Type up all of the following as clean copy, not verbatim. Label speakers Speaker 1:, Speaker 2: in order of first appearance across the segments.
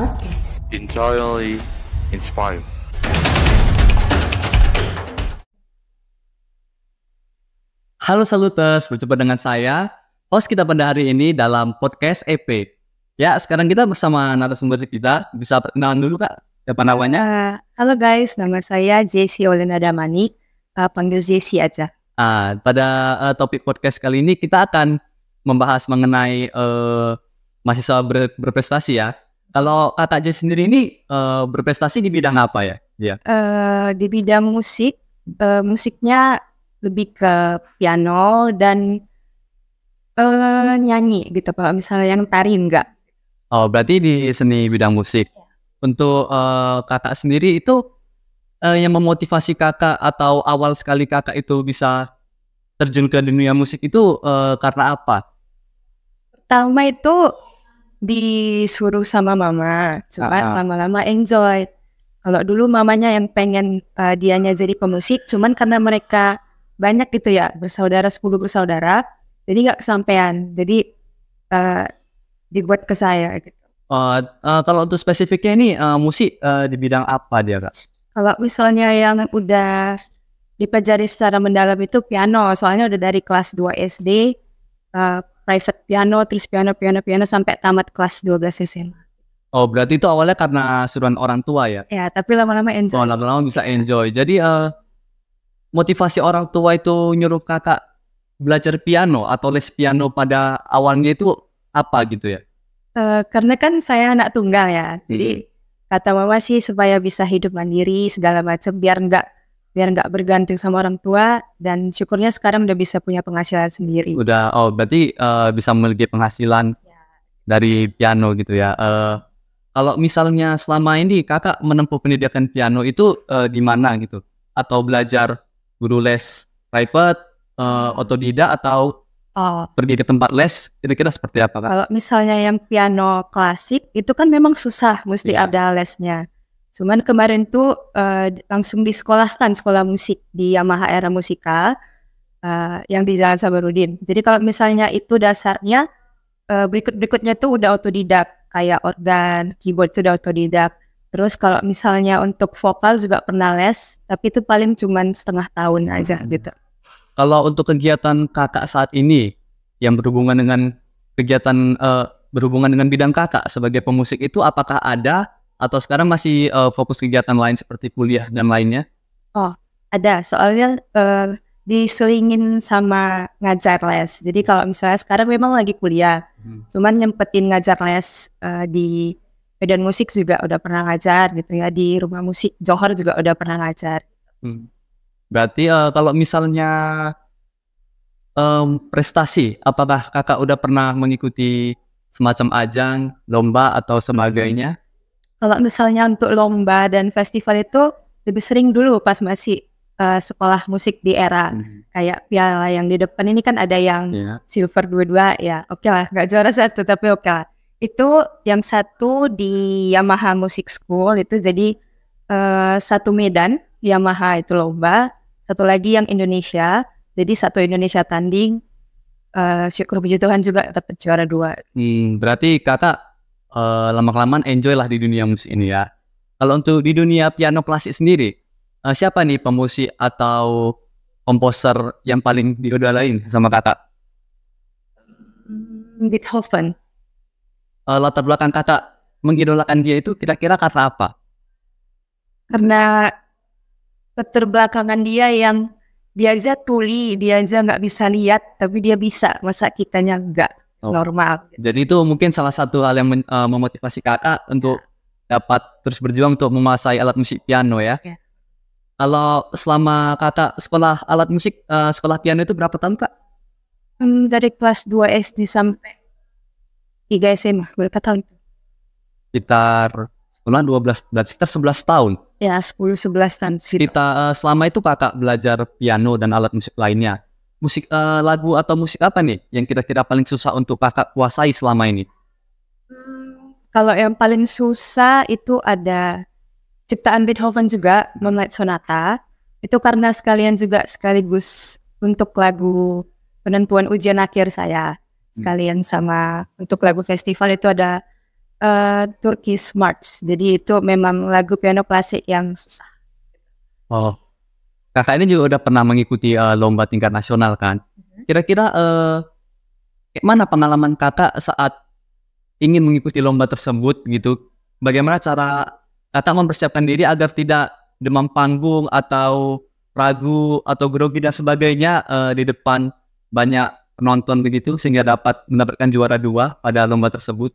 Speaker 1: Podcast.
Speaker 2: Entirely inspired.
Speaker 3: Halo Saluters, berjumpa dengan saya, host kita pada hari ini dalam podcast EP. Ya, sekarang kita bersama narasumber kita. Bisa perkenalan dulu Kak, siapa namanya?
Speaker 4: Halo guys, nama saya Jessie Olena Damanik, panggil Jessie aja.
Speaker 3: Pada topik podcast kali ini kita akan membahas mengenai mahasiswa berprestasi ya. Kalau Kak Jessie sendiri ini berprestasi di bidang apa ya? Ya.
Speaker 4: Di bidang musik, musiknya lebih ke piano dan nyanyi gitu. Kalau misalnya yang tari enggak.
Speaker 3: Oh, berarti di seni bidang musik. Untuk Kakak sendiri itu yang memotivasi Kakak atau awal sekali Kakak itu bisa terjun ke dunia musik itu karena apa?
Speaker 4: Pertama itu disuruh sama mama, cuma lama-lama enjoy. Kalau dulu mamanya yang pengen dianya jadi pemusik, cuman karena mereka banyak gitu ya, 10 bersaudara, jadi nggak kesampean. Jadi dibuat ke saya gitu.
Speaker 3: Kalau untuk spesifiknya ini musik di bidang apa dia Kak?
Speaker 4: Kalau misalnya yang udah dipelajari secara mendalam itu piano, soalnya udah dari kelas 2 SD, private piano, terus piano sampai tamat kelas 12 SMA.
Speaker 3: Oh, berarti itu awalnya karena suruhan orang tua ya?
Speaker 4: Ya, tapi lama-lama enjoy.
Speaker 3: Oh, lama-lama bisa enjoy. Jadi motivasi orang tua itu nyuruh Kakak belajar piano atau les piano pada awalnya itu apa gitu ya?
Speaker 4: Karena kan saya anak tunggal ya, jadi kata mama sih supaya bisa hidup mandiri segala macam, biar nggak bergantung sama orang tua, dan syukurnya sekarang udah bisa punya penghasilan sendiri.
Speaker 3: Berarti bisa memiliki penghasilan dari piano gitu ya. Kalau misalnya selama ini Kakak menempuh pendidikan piano itu di mana gitu? Atau belajar guru les private, otodidak atau pergi ke tempat les? Kira-kira seperti apa Kak?
Speaker 4: Kalau misalnya yang piano klasik itu kan memang susah, mesti ada lesnya. Cuman kemarin tuh langsung disekolahkan sekolah musik di Yamaha Era Musika yang di Jalan Sabarudin. Jadi kalau misalnya itu dasarnya, berikutnya tuh udah otodidak, kayak organ, keyboard itu udah otodidak. Terus kalau misalnya untuk vokal juga pernah les, tapi itu paling cuman setengah tahun aja gitu.
Speaker 3: Kalau untuk kegiatan Kakak saat ini yang berhubungan dengan berhubungan dengan bidang Kakak sebagai pemusik itu, apakah ada? Atau sekarang masih fokus kegiatan lain seperti kuliah dan lainnya?
Speaker 4: Oh, ada. Soalnya diselingin sama ngajar les. Jadi kalau misalnya sekarang memang lagi kuliah, cuman nyempetin ngajar les di Medan Musik juga udah pernah ngajar gitu ya. Di Rumah Musik Johor juga udah pernah ngajar.
Speaker 3: Berarti kalau misalnya prestasi, apakah Kakak udah pernah mengikuti semacam ajang, lomba atau sebagainya?
Speaker 4: Kalau misalnya untuk lomba dan festival itu lebih sering dulu pas masih sekolah musik di Era. Kayak piala yang di depan ini kan ada yang silver 22 ya. Oke lah, nggak juara satu tapi oke lah. Itu yang satu di Yamaha Music School itu jadi satu Medan Yamaha itu lomba, satu lagi yang Indonesia. Jadi satu Indonesia tanding, syukur puji Tuhan juga dapat juara 2.
Speaker 3: Berarti Kakak lama-kelamaan enjoy lah di dunia musik ini ya. Kalau untuk di dunia piano klasik sendiri, siapa nih pemusik atau komposer yang paling diidolain sama Kakak?
Speaker 4: Beethoven.
Speaker 3: Latar belakang Kakak mengidolakan dia itu kira-kira karena apa?
Speaker 4: Karena keterbelakangan dia yang dia aja tuli, dia aja nggak bisa lihat, tapi dia bisa, masa kitanya nggak. Normal.
Speaker 3: Jadi itu mungkin salah satu hal yang memotivasi Kakak untuk dapat terus berjuang untuk menguasai alat musik piano ya. Kalau selama Kakak sekolah alat musik, sekolah piano itu berapa tahun Kak?
Speaker 4: Dari kelas 2 SD sampai 3 SMA, berapa tahun?
Speaker 3: Sekitar 12, berarti sekitar 11 tahun.
Speaker 4: Ya, 10-11 tahun.
Speaker 3: Selama itu Kakak belajar piano dan alat musik lainnya. Musik lagu atau musik apa nih yang kira-kira paling susah untuk Kakak kuasai selama ini?
Speaker 4: Kalau yang paling susah itu ada ciptaan Beethoven juga, Moonlight Sonata. Itu karena sekaligus untuk lagu penentuan ujian akhir saya. Sekalian sama untuk lagu festival itu ada Turkish March. Jadi itu memang lagu piano klasik yang susah.
Speaker 3: Oh, kakak ini juga udah pernah mengikuti lomba tingkat nasional kan? Kira-kira kayak mana pengalaman kakak saat ingin mengikuti lomba tersebut gitu? Bagaimana cara kakak mempersiapkan diri agar tidak demam panggung atau ragu atau grogi dan sebagainya di depan banyak penonton begitu sehingga dapat mendapatkan juara 2 pada lomba tersebut?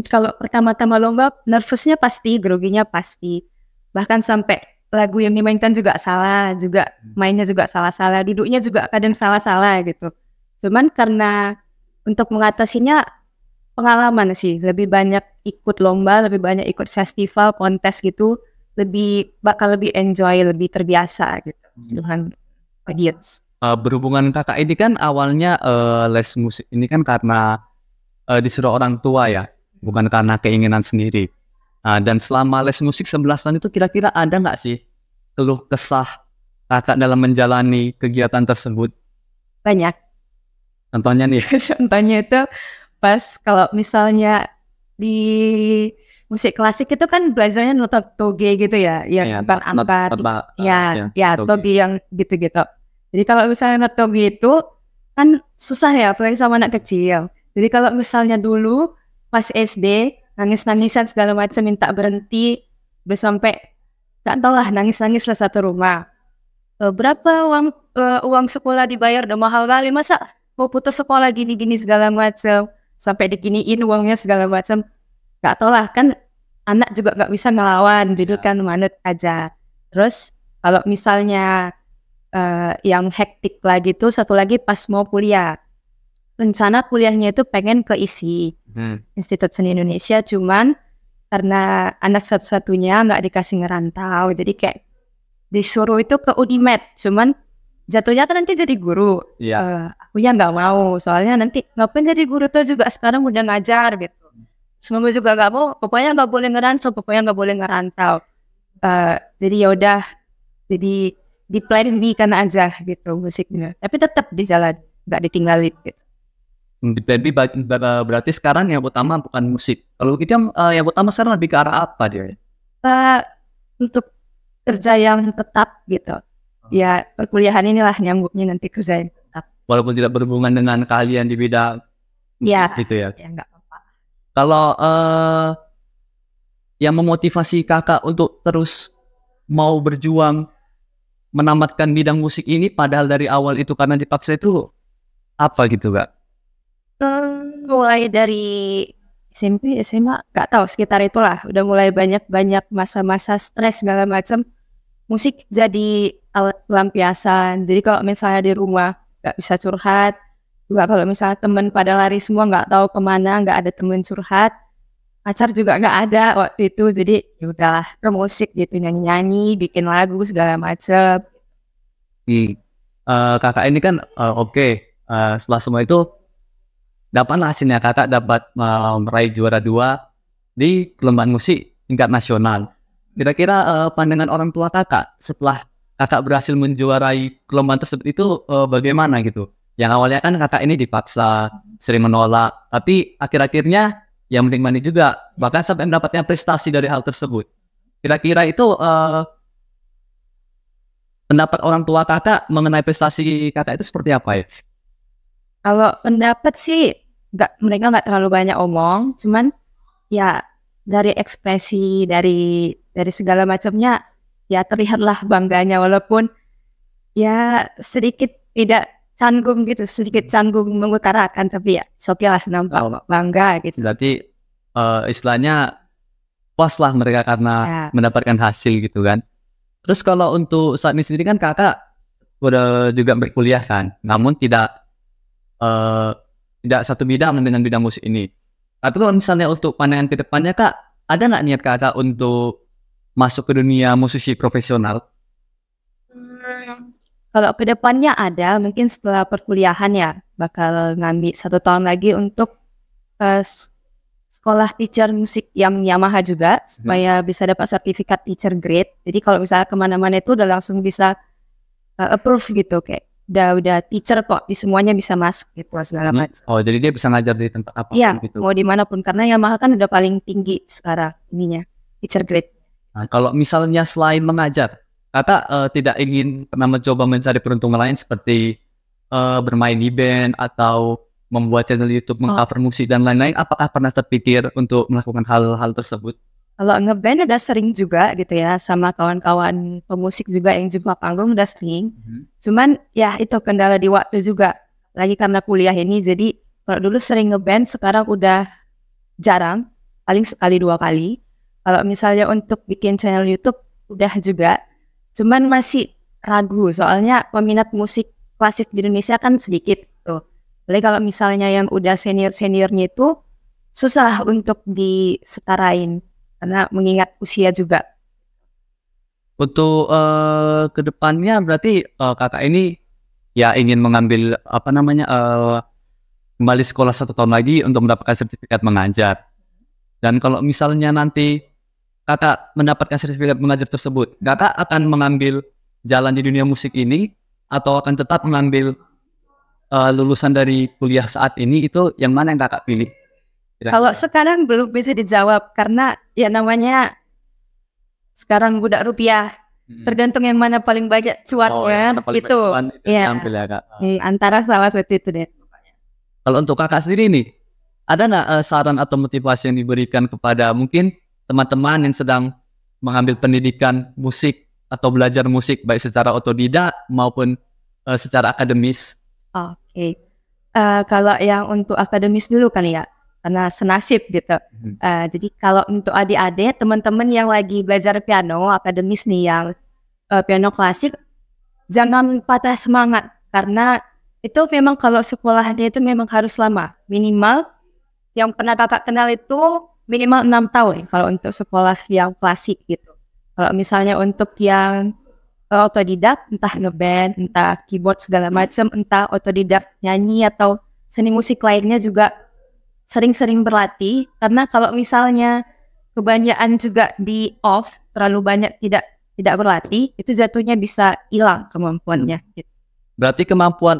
Speaker 4: Kalau pertama-tama lomba, nervousnya pasti, groginya pasti. Bahkan sampai lagu yang dimainkan juga salah, juga mainnya juga salah-salah, duduknya juga kadang salah-salah gitu. Cuman karena untuk mengatasinya pengalaman sih, lebih banyak ikut lomba, lebih banyak ikut festival, kontes gitu, bakal lebih enjoy, lebih terbiasa gitu dengan audience.
Speaker 3: Berhubungan kakak ini kan awalnya les musik ini kan karena disuruh orang tua ya, bukan karena keinginan sendiri. Dan selama les musik 11 tahun itu kira-kira ada nggak sih keluh kesah kakak dalam menjalani kegiatan tersebut?
Speaker 4: Banyak.
Speaker 3: Contohnya nih?
Speaker 4: Contohnya itu pas kalau misalnya di musik klasik itu kan belajarnya nota toge gitu ya, yang angka, toge yang gitu-gitu. Jadi kalau misalnya nota toge itu kan susah ya, apalagi sama anak kecil. Jadi kalau misalnya dulu pas SD nangis-nangisan segala macam minta berhenti, sampai nggak tahu lah nangis-nangis lah satu rumah. Berapa uang sekolah dibayar udah mahal kali, masa mau putus sekolah gini-gini segala macam, sampai diginiin uangnya segala macam. Nggak tahu lah, kan anak juga nggak bisa ngelawan, jadi kan manut aja. Terus kalau misalnya yang hektik lagi tuh satu lagi pas mau kuliah. Rencana kuliahnya itu pengen ke ISI, Institut Seni Indonesia, cuman karena anak satu-satunya nggak dikasih ngerantau, jadi kayak disuruh itu ke Unimed, cuman jatuhnya kan nanti jadi guru. Aku ya nggak mau, soalnya nanti ngapain jadi guru tuh juga sekarang udah ngajar gitu. Semua juga nggak mau, pokoknya nggak boleh ngerantau, jadi ya udah, jadi di plan B kan aja gitu musiknya, tapi tetap di jalan, nggak ditinggalin gitu.
Speaker 3: Di plan B berarti sekarang yang utama bukan musik. Kalau gitu yang utama sekarang lebih ke arah apa dia?
Speaker 4: Untuk kerja yang tetap gitu. Ya perkuliahan inilah nyambungnya nanti kerja yang tetap.
Speaker 3: Walaupun tidak berhubungan dengan keahlian di bidang musik gitu ya?
Speaker 4: Ya nggak apa-apa.
Speaker 3: Kalau yang memotivasi kakak untuk terus mau berjuang menamatkan bidang musik ini padahal dari awal itu karena dipaksa itu apa gitu Kak?
Speaker 4: Mulai dari SMP, SMA, gak tahu sekitar itulah. Udah mulai banyak masa-masa stres segala macam. Musik jadi alat pelampiasan. Jadi kalau misalnya di rumah gak bisa curhat, juga kalau misalnya temen pada lari semua gak tahu kemana, gak ada temen curhat, pacar juga gak ada waktu itu. Jadi yaudahlah ke musik gitu, nyanyi-nyanyi, bikin lagu segala macam.
Speaker 3: Kakak ini kan setelah semua itu dapatlah hasilnya, kakak dapat meraih juara 2 di perlombaan musik tingkat nasional. Kira-kira pandangan orang tua kakak setelah kakak berhasil menjuarai perlombaan tersebut itu bagaimana gitu? Yang awalnya kan kakak ini dipaksa, sering menolak, tapi akhir-akhirnya yang menikmati juga, bahkan sampai mendapatkan prestasi dari hal tersebut. Kira-kira itu pendapat orang tua kakak mengenai prestasi kakak itu seperti apa ya?
Speaker 4: Kalau pendapat sih mereka nggak terlalu banyak omong, cuman ya dari ekspresi dari segala macamnya ya terlihatlah bangganya, walaupun ya sedikit tidak canggung gitu, sedikit canggung mengutarakan, tapi ya oke lah, nampak bangga gitu.
Speaker 3: Berarti istilahnya puas lah mereka karena mendapatkan hasil gitu kan. Terus kalau untuk saat ini sendiri kan kakak udah juga berkuliah kan, namun tidak satu bidang dengan bidang musik ini. Tapi kalau misalnya untuk pandangan ke depannya Kak, ada nggak niat kakak untuk masuk ke dunia musisi profesional?
Speaker 4: Kalau ke depannya ada, mungkin setelah perkuliahan ya, bakal ngambil 1 tahun lagi untuk sekolah teacher musik yang Yamaha juga, supaya bisa dapat sertifikat teacher grade. Jadi kalau misalnya kemana-mana itu udah langsung bisa approve gitu, kayak udah teacher kok, di semuanya bisa masuk gitu segala macam.
Speaker 3: Oh, jadi dia bisa ngajar di tempat apa gitu.
Speaker 4: Mau dimanapun, karena Yamaha kan udah paling tinggi sekarang ininya, teacher grade.
Speaker 3: Nah, kalau misalnya selain mengajar, Kakak tidak ingin pernah mencoba mencari peruntungan lain seperti bermain di band atau membuat channel YouTube, mengcover musik dan lain-lain, apakah pernah terpikir untuk melakukan hal-hal tersebut?
Speaker 4: Kalau ngeband udah sering juga gitu ya, sama kawan-kawan pemusik juga yang jumpa panggung udah sering. Cuman ya itu kendala di waktu juga. Lagi karena kuliah ini, jadi kalau dulu sering ngeband, sekarang udah jarang, paling sekali 2 kali. Kalau misalnya untuk bikin channel YouTube udah juga, cuman masih ragu soalnya peminat musik klasik di Indonesia kan sedikit tuh. Apalagi kalau misalnya yang udah senior-seniornya itu susah untuk disetarain. Karena mengingat usia juga.
Speaker 3: Untuk kedepannya berarti kakak ini ya ingin mengambil kembali sekolah 1 tahun lagi untuk mendapatkan sertifikat mengajar. Dan kalau misalnya nanti kakak mendapatkan sertifikat mengajar tersebut, kakak akan mengambil jalan di dunia musik ini atau akan tetap mengambil lulusan dari kuliah saat ini, itu yang mana yang kakak pilih?
Speaker 4: Kalau sekarang belum bisa dijawab karena ya namanya sekarang budak rupiah, tergantung yang mana paling banyak cuannya itu. Ya, antara salah satu itu deh.
Speaker 3: Kalau untuk kakak sendiri nih, ada nggak saran atau motivasi yang diberikan kepada mungkin teman-teman yang sedang mengambil pendidikan musik atau belajar musik baik secara otodidak maupun secara akademis?
Speaker 4: Oke. Kalau yang untuk akademis dulu kali ya, karena senasib gitu. Jadi kalau untuk adik-adik, teman-teman yang lagi belajar piano akademis nih, yang piano klasik, jangan patah semangat, karena itu memang kalau sekolahnya itu memang harus lama, minimal yang pernah kakak kenal itu minimal 6 tahun kalau untuk sekolah yang klasik gitu. Kalau misalnya untuk yang otodidak, entah ngeband, entah keyboard segala macam, entah otodidak nyanyi atau seni musik lainnya juga sering-sering berlatih, karena kalau misalnya kebanyakan juga di off, terlalu banyak tidak berlatih, itu jatuhnya bisa hilang kemampuannya.
Speaker 3: Berarti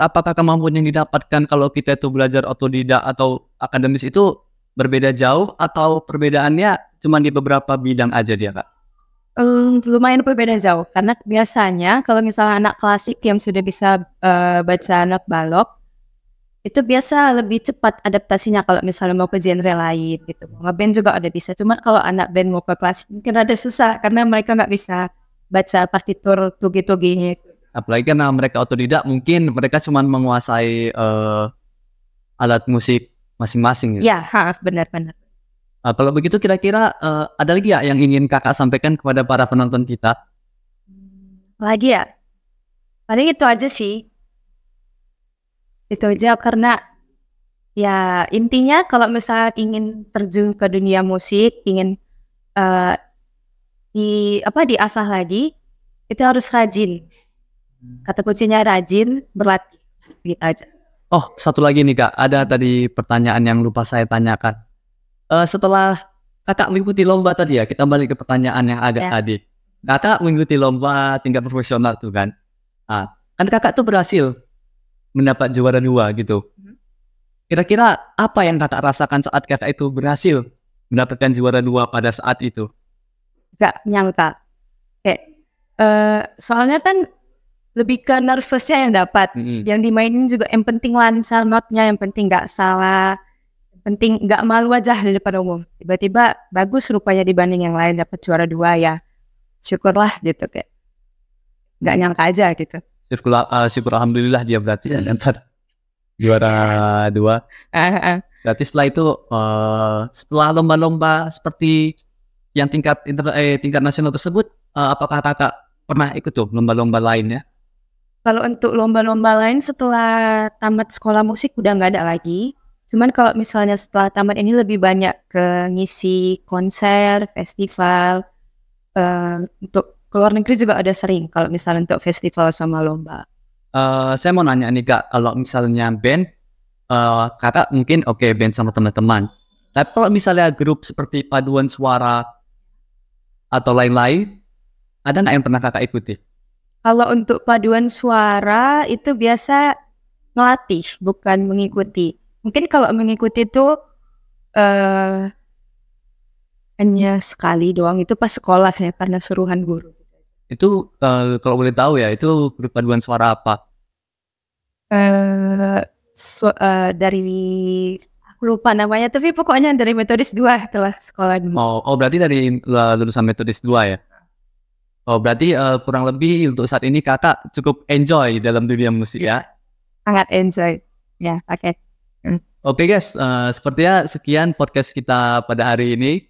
Speaker 3: apakah kemampuan yang didapatkan kalau kita itu belajar otodidak atau akademis itu berbeda jauh, atau perbedaannya cuma di beberapa bidang aja dia, Kak?
Speaker 4: Lumayan berbeda jauh, karena biasanya kalau misalnya anak klasik yang sudah bisa baca not balok, itu biasa lebih cepat adaptasinya kalau misalnya mau ke genre lain gitu. Ngeband juga ada bisa, cuman kalau anak band mau ke klasik mungkin ada susah karena mereka nggak bisa baca partitur tugi-tuginya.
Speaker 3: Apalagi karena mereka otodidak, mungkin mereka cuma menguasai alat musik masing-masing.
Speaker 4: Ya, benar-benar.
Speaker 3: Kalau begitu kira-kira ada lagi ya yang ingin kakak sampaikan kepada para penonton kita?
Speaker 4: Lagi ya? Paling itu aja sih. Itu aja, karena ya intinya kalau misalnya ingin terjun ke dunia musik, ingin diasah lagi, itu harus rajin. Kata kuncinya rajin, berlatih, gitu aja.
Speaker 3: Oh, satu lagi nih Kak, ada tadi pertanyaan yang lupa saya tanyakan. Setelah kakak mengikuti lomba tadi ya, kita balik ke pertanyaan yang agak tadi. Kakak mengikuti lomba tingkat profesional tuh kan. Kan kakak tuh berhasil mendapat juara 2 gitu. Kira-kira apa yang kakak rasakan saat kakak itu berhasil mendapatkan juara 2 pada saat itu?
Speaker 4: Gak nyangka. Soalnya kan lebih ke nervousnya yang dapat. Yang dimainin juga yang penting lancar notnya, yang penting gak salah, yang penting gak malu aja di depan umum. Tiba-tiba bagus rupanya dibanding yang lain, dapat juara 2 ya. Syukurlah gitu, kayak gak nyangka aja gitu.
Speaker 3: Syukur alhamdulillah dia berarti dapat juara 2. Berarti setelah itu setelah lomba-lomba seperti yang tingkat nasional tersebut, apakah kakak pernah ikut tuh lomba-lomba lainnya?
Speaker 4: Kalau untuk lomba-lomba lain setelah tamat sekolah musik udah nggak ada lagi. Cuman kalau misalnya setelah tamat ini lebih banyak ke ngisi konser, festival. Untuk keluar negeri juga ada sering kalau misalnya untuk festival sama lomba.
Speaker 3: Saya mau nanya nih Kak, kalau misalnya band, kakak mungkin band sama teman-teman. Tapi kalau misalnya grup seperti paduan suara atau lain-lain, ada nggak yang pernah kakak ikuti?
Speaker 4: Kalau untuk paduan suara itu biasa ngelatih, bukan mengikuti. Mungkin kalau mengikuti itu hanya sekali doang, itu pas sekolah ya karena suruhan guru.
Speaker 3: Itu kalau boleh tahu ya, itu grup paduan suara apa?
Speaker 4: Dari aku lupa namanya, tapi pokoknya dari Metodis 2 itulah sekolah dulu.
Speaker 3: Oh berarti dari lulusan Metodis 2 ya? Oh berarti kurang lebih untuk saat ini kakak cukup enjoy dalam dunia musik ya?
Speaker 4: Sangat enjoy. Ya, oke.
Speaker 3: Oke guys, sepertinya sekian podcast kita pada hari ini.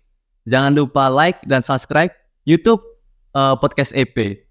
Speaker 3: Jangan lupa like dan subscribe YouTube Podcast EP.